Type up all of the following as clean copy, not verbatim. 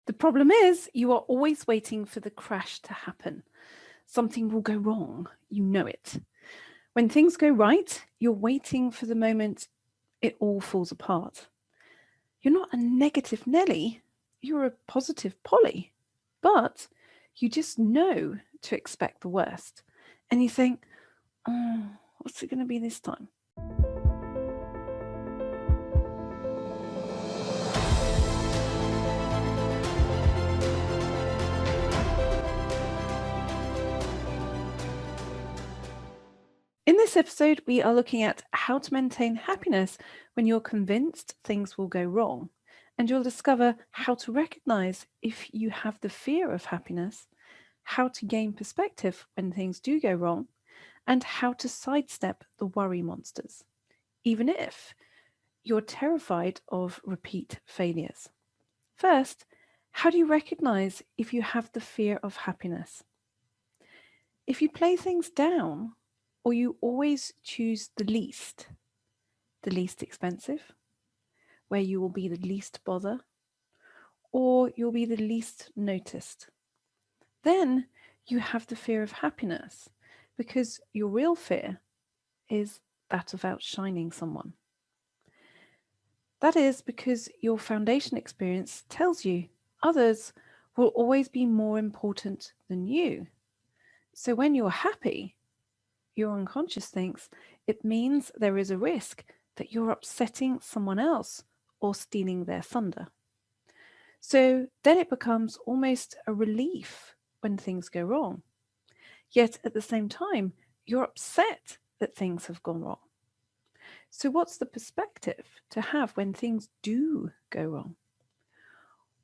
The problem is you are always waiting for the crash to happen. Something will go wrong. You know it. When things go right, you're waiting for the moment it all falls apart. You're not a negative Nelly, you're a positive Polly. But you just know to expect the worst. And you think, oh, what's it going to be this time? In this episode, we are looking at how to maintain happiness when you're convinced things will go wrong. And you'll discover how to recognize if you have the fear of happiness, how to gain perspective when things do go wrong, and how to sidestep the worry monsters, even if you're terrified of repeat failures. First, how do you recognize if you have the fear of happiness? If you play things down, or you always choose the least expensive, where you will be the least bother, or you'll be the least noticed, then you have the fear of happiness because your real fear is that of outshining someone. That is because your foundation experience tells you others will always be more important than you. So when you're happy, your unconscious thinks it means there is a risk that you're upsetting someone else or stealing their thunder. So then it becomes almost a relief when things go wrong. Yet at the same time, you're upset that things have gone wrong. So what's the perspective to have when things do go wrong?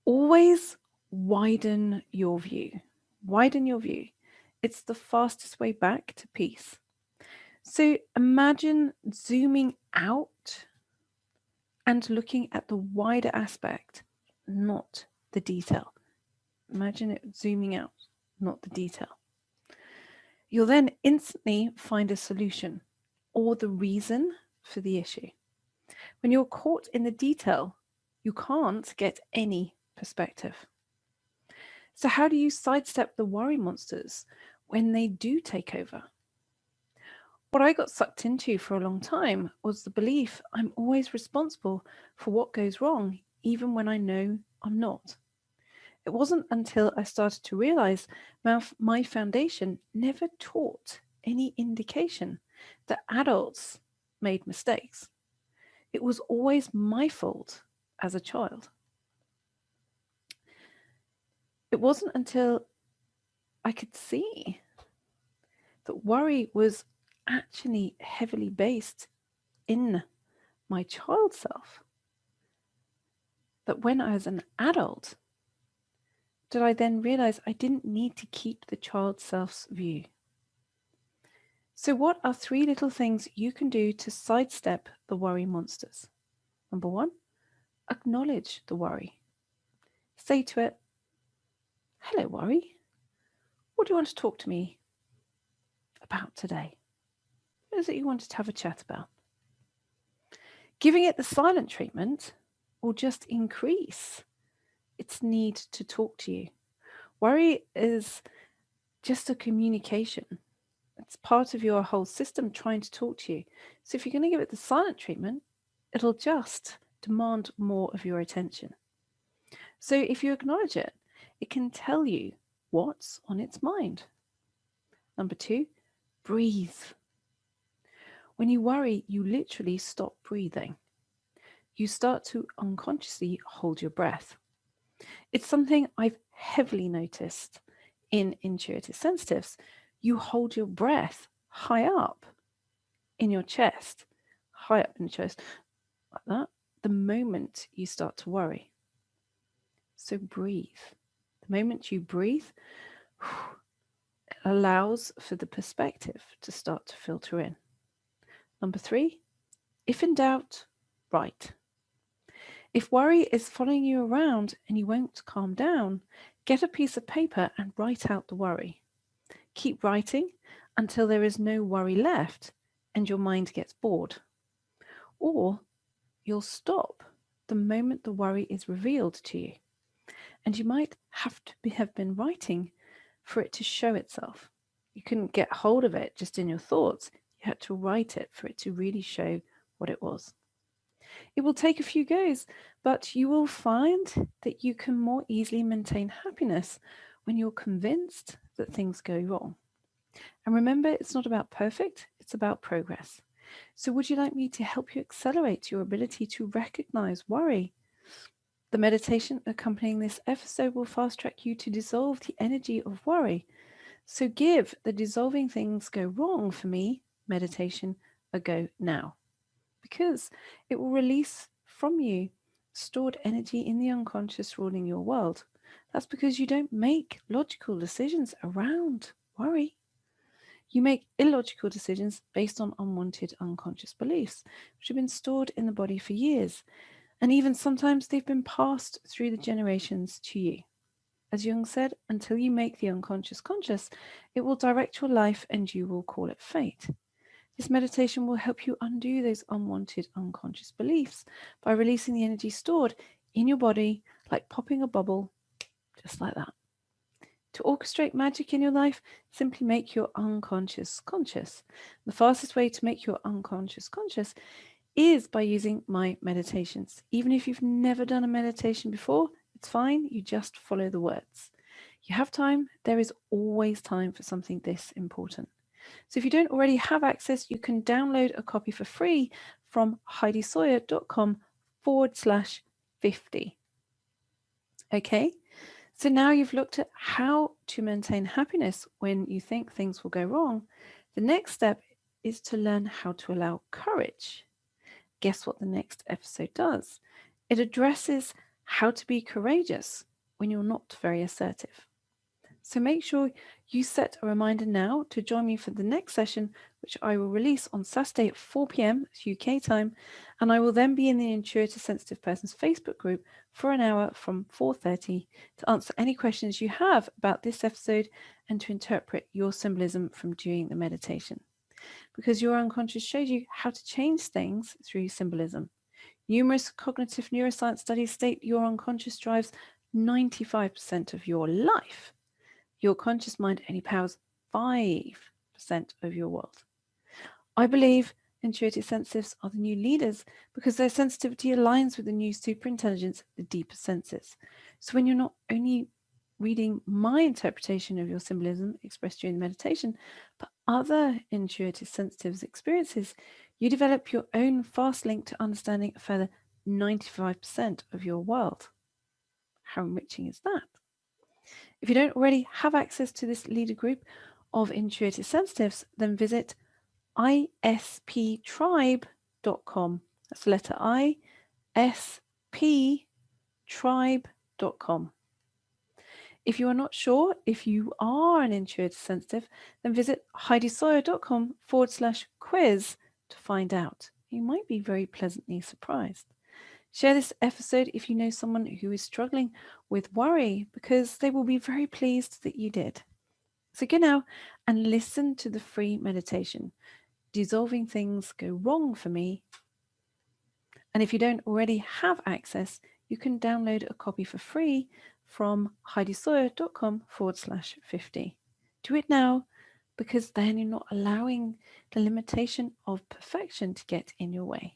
Always widen your view. Widen your view. It's the fastest way back to peace. So imagine zooming out and looking at the wider aspect, not the detail. Imagine it zooming out, not the detail. You'll then instantly find a solution or the reason for the issue. When you're caught in the detail, you can't get any perspective. So how do you sidestep the worry monsters when they do take over? What I got sucked into for a long time was the belief I'm always responsible for what goes wrong, even when I know I'm not. It wasn't until I started to realize my foundation never taught any indication that adults made mistakes. It was always my fault as a child. It wasn't until I could see that worry was actually heavily based in my child self that when I was an adult, did I then realize I didn't need to keep the child self's view. So what are 3 little things you can do to sidestep the worry monsters? Number 1, acknowledge the worry. Say to it, hello, worry. What do you want to talk to me about today? What is it you wanted to have a chat about? Giving it the silent treatment will just increase its need to talk to you. Worry is just a communication. It's part of your whole system trying to talk to you. So if you're going to give it the silent treatment, it'll just demand more of your attention. So if you acknowledge it, it can tell you what's on its mind. Number 2, breathe. When you worry, you literally stop breathing. You start to unconsciously hold your breath. It's something I've heavily noticed in intuitive sensitives. You hold your breath high up in your chest, like that, the moment you start to worry. So breathe. The moment you breathe, it allows for the perspective to start to filter in. Number 3, if in doubt, write. If worry is following you around and you won't calm down, get a piece of paper and write out the worry. Keep writing until there is no worry left and your mind gets bored. Or you'll stop the moment the worry is revealed to you. And you might have have been writing for it to show itself. You couldn't get hold of it just in your thoughts. You had to write it for it to really show what it was. It will take a few goes, but you will find that you can more easily maintain happiness when you're convinced that things go wrong. And remember, it's not about perfect, it's about progress. So, would you like me to help you accelerate your ability to recognize worry? The meditation accompanying this episode will fast track you to dissolve the energy of worry. So, give the dissolving things go wrong for me meditation a go now, because it will release from you stored energy in the unconscious ruling your world. That's because you don't make logical decisions around worry. You make illogical decisions based on unwanted unconscious beliefs, which have been stored in the body for years, and even sometimes they've been passed through the generations to you. As Jung said, until you make the unconscious conscious, it will direct your life and you will call it fate. This meditation will help you undo those unwanted unconscious beliefs by releasing the energy stored in your body, like popping a bubble, just like that. To orchestrate magic in your life, simply make your unconscious conscious. The fastest way to make your unconscious conscious is by using my meditations. Even if you've never done a meditation before, it's fine. You just follow the words. You have time. There is always time for something this important. So if you don't already have access, you can download a copy for free from heidisawyer.com/50. Okay, so now you've looked at how to maintain happiness when you think things will go wrong. The next step is to learn how to allow courage. Guess what the next episode does? It addresses how to be courageous when you're not very assertive. So make sure you set a reminder now to join me for the next session, which I will release on Saturday at 4 p.m. UK time, and I will then be in the Intuitive Sensitive Persons Facebook group for an hour from 4:30 to answer any questions you have about this episode and to interpret your symbolism from doing the meditation. Because your unconscious showed you how to change things through symbolism. Numerous cognitive neuroscience studies state your unconscious drives 95% of your life. Your conscious mind only powers 5% of your world. I believe intuitive sensitives are the new leaders because their sensitivity aligns with the new superintelligence, the deeper senses. So when you're not only reading my interpretation of your symbolism expressed during the meditation, but other intuitive sensitives' experiences, you develop your own fast link to understanding a further 95% of your world. How enriching is that? If you don't already have access to this leader group of intuitive sensitives, then visit isptribe.com. That's the letter I, sptribe.com. If you are not sure if you are an intuitive sensitive, then visit heidisawyer.com/quiz to find out. You might be very pleasantly surprised. Share this episode if you know someone who is struggling with worry, because they will be very pleased that you did. So go now and listen to the free meditation, Dissolving Things Go Wrong for Me. And if you don't already have access, you can download a copy for free from heidisawyer.com/50. Do it now, because then you're not allowing the limitation of perfection to get in your way.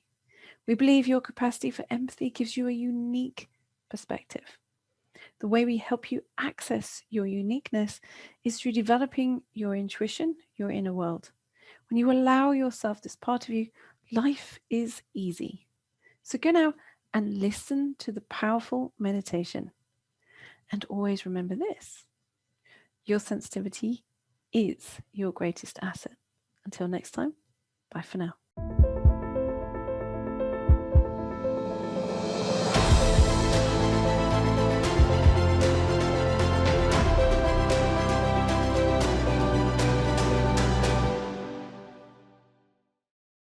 We believe your capacity for empathy gives you a unique perspective. The way we help you access your uniqueness is through developing your intuition, your inner world. When you allow yourself this part of you, life is easy. So go now and listen to the powerful meditation. And always remember this: your sensitivity is your greatest asset. Until next time, bye for now.